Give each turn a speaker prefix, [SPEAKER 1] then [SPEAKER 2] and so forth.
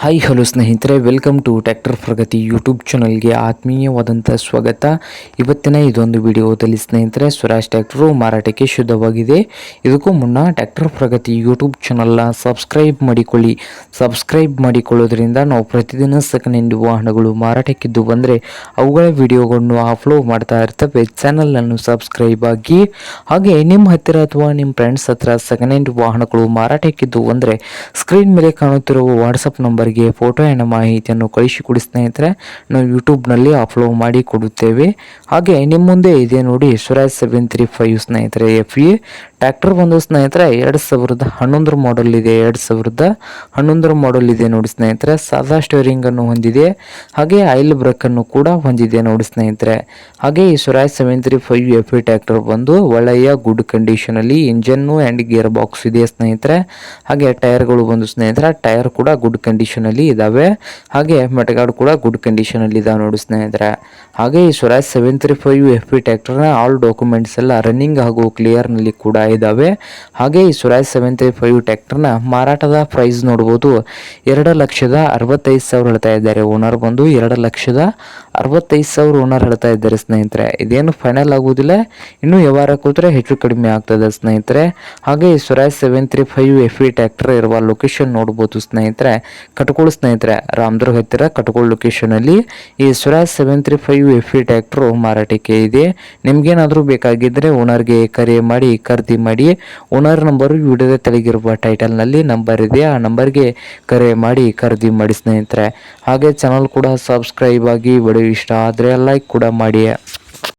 [SPEAKER 1] Hi hello ಸ್ನೇಹಿತರೆ, welcome to tractor Pragati YouTube ಚಾನಲ್ಗೆ ಆತ್ಮೀಯವಾದಂಥ ಸ್ವಾಗತ. ಇವತ್ತಿನ ಇದೊಂದು ವಿಡಿಯೋದಲ್ಲಿ ಸ್ನೇಹಿತರೆ ಸ್ವರಾಜ್ ಟ್ರ್ಯಾಕ್ಟರು ಮಾರಾಟಕ್ಕೆ ಶುದ್ಧವಾಗಿದೆ. ಇದಕ್ಕೂ ಮುನ್ನ ಟ್ರ್ಯಾಕ್ಟರ್ ಪ್ರಗತಿ ಯೂಟ್ಯೂಬ್ ಚಾನಲ್ನ ಸಬ್ಸ್ಕ್ರೈಬ್ ಮಾಡಿಕೊಳ್ಳಿ. ಸಬ್ಸ್ಕ್ರೈಬ್ ಮಾಡಿಕೊಳ್ಳೋದ್ರಿಂದ ನಾವು ಪ್ರತಿದಿನ ಸೆಕೆಂಡ್ ಹ್ಯಾಂಡ್ ವಾಹನಗಳು ಮಾರಾಟಕ್ಕಿದ್ದು ಬಂದರೆ ಅವುಗಳ ವಿಡಿಯೋಗಳನ್ನು ಅಪ್ಲೋಡ್ ಮಾಡ್ತಾ ಇರ್ತವೆ. ಚಾನಲನ್ನು ಸಬ್ಸ್ಕ್ರೈಬ್ ಆಗಿ, ಹಾಗೆ ನಿಮ್ಮ ಹತ್ತಿರ ಅಥವಾ ನಿಮ್ಮ ಫ್ರೆಂಡ್ಸ್ ಹತ್ರ ಸೆಕೆಂಡ್ ಹ್ಯಾಂಡ್ ವಾಹನಗಳು ಮಾರಾಟಕ್ಕಿದ್ದು ಅಂದರೆ ಸ್ಕ್ರೀನ್ ಮೇಲೆ ಕಾಣುತ್ತಿರುವ ವಾಟ್ಸಪ್ ನಂಬರ್ಗೆ ಫೋಟೋ ಆ್ಯಂಡ್ ಮಾಹಿತಿಯನ್ನು ಕಳಿಸಿಕೊಡಿ ಸ್ನೇಹಿತರೆ. ನಾವು ಯೂಟ್ಯೂಬ್ನಲ್ಲಿ ಅಪ್ಲೋಡ್ ಮಾಡಿ ಕೊಡುತ್ತೇವೆ. ಹಾಗೆ ನಿಮ್ಮ ಮುಂದೆ ಇದೆ ನೋಡಿ ಸ್ವರಾಜ್ 735 ಸ್ನೇಹಿತರೆ FE ಟ್ರ್ಯಾಕ್ಟರ್ ಬಂದು ಸ್ನೇಹಿತರೆ 2011 ಮಾಡೆಲ್ ಇದೆ. 2011 ಮಾಡೆಲ್ ಇದೆ ನೋಡಿ ಸ್ನೇಹಿತರೆ. ಸಾದಾ ಸ್ಟೇರಿಂಗ್ ಅನ್ನು ಹೊಂದಿದೆ, ಹಾಗೆ ಆಯಿಲ್ ಬ್ರೇಕ್ ಅನ್ನು ಕೂಡ ಹೊಂದಿದೆ ನೋಡಿ ಸ್ನೇಹಿತರೆ. ಹಾಗೆ ಈ ಸ್ವರಾಜ್ 735 FE ಟ್ರ್ಯಾಕ್ಟರ್ ಬಂದು ಒಳ್ಳೆಯ ಗುಡ್ ಕಂಡೀಷನ್ ಅಲ್ಲಿ ಇಂಜನ್ನು ಆ್ಯಂಡ್ ಗೇರ್ ಬಾಕ್ಸ್ ಇದೆ ಸ್ನೇಹಿತರೆ. ಹಾಗೆ ಟೈರ್ಗಳು ಬಂದು ಸ್ನೇಹಿತರೆ, ಟೈರ್ ಕೂಡ ಗುಡ್ ಕಂಡೀಷನ್ ಅಲ್ಲಿ ಇದಾವೆ. ಹಾಗೆ ಮೆಟಗಾರ್ಡ್ ಕೂಡ ಗುಡ್ ಕಂಡೀಷನ್ ಅಲ್ಲಿ ಇದಾವೆ ನೋಡಿ ಸ್ನೇಹಿತರೆ. ಹಾಗೆ ಈ ಸ್ವರಾಜ್ 735 FE ಟ್ರ್ಯಾಕ್ಟರ್ನ ಆಲ್ ಡಾಕ್ಯುಮೆಂಟ್ಸ್ ಎಲ್ಲ ರನ್ನಿಂಗ್ ಹಾಗೂ ಕ್ಲಿಯರ್ ನಲ್ಲಿ ಕೂಡ ಇದಾವೆ. ಹಾಗೆ ಈ ಸ್ವರಾಜ್ 735 ಟ್ರ್ಯಾಕ್ಟರ್ನ ಮಾರಾಟದ ಪ್ರೈಸ್ ನೋಡಬಹುದು, 2,65,000 ಹೇಳ್ತಾ ಇದ್ದಾರೆ. ಓನರ್ ಬಂದು 2,65,000 ಓನರ್ ಹೇಳ್ತಾ ಇದ್ದಾರೆ ಸ್ನೇಹಿತರೆ. ಇದೇನು ಫೈನಲ್ ಆಗುವುದಿಲ್ಲ, ಇನ್ನು ವ್ಯವಹಾರ ಕೂತ್ರೆ ಹೆಚ್ಚು ಕಡಿಮೆ ಆಗ್ತದೆ ಸ್ನೇಹಿತರೆ. ಹಾಗೆ ಈ ಸ್ವರಾಜ್ 735 FE ಟ್ರ್ಯಾಕ್ಟರ್ ಇರುವ ಲೊಕೇಶನ್ ನೋಡಬಹುದು ಸ್ನೇಹಿತರೆ, ಕಟಕೋಳ ಸ್ನೇಹಿತರೆ, ರಾಮದುರ್ಗ ಹತ್ತಿರ ಕಟಕೋಳ ಲೊಕೇಶನ್ ಅಲ್ಲಿ ಈ ಸ್ವರಾಜ್ 735 FE ಟ್ರ್ಯಾಕ್ಟರ್ ಮಾರಾಟಕ್ಕೆ ಇದೆ. ನಿಮ್ಗೇನಾದರೂ ಬೇಕಾಗಿದ್ದರೆ ಓನರ್ಗೆ ಕರೆ ಮಾಡಿ ಖರೀದಿ ಮಾಡಿ. ಓನರ್ ನಂಬರು ವಿಡಿಯೋದ ತೆಳಗಿರುವ ಟೈಟಲ್ನಲ್ಲಿ ನಂಬರ್ ಇದೆ, ಆ ನಂಬರ್ಗೆ ಕರೆ ಮಾಡಿ ಖರೀದಿ ಮಾಡಿ ಸ್ನೇಹಿತರೆ. ಹಾಗೆ ಚಾನಲ್ ಕೂಡ ಸಬ್ಸ್ಕ್ರೈಬ್ ಆಗಿ, ವಿಡಿಯೋ ಇಷ್ಟ ಆದರೆ ಲೈಕ್ ಕೂಡ ಮಾಡಿ.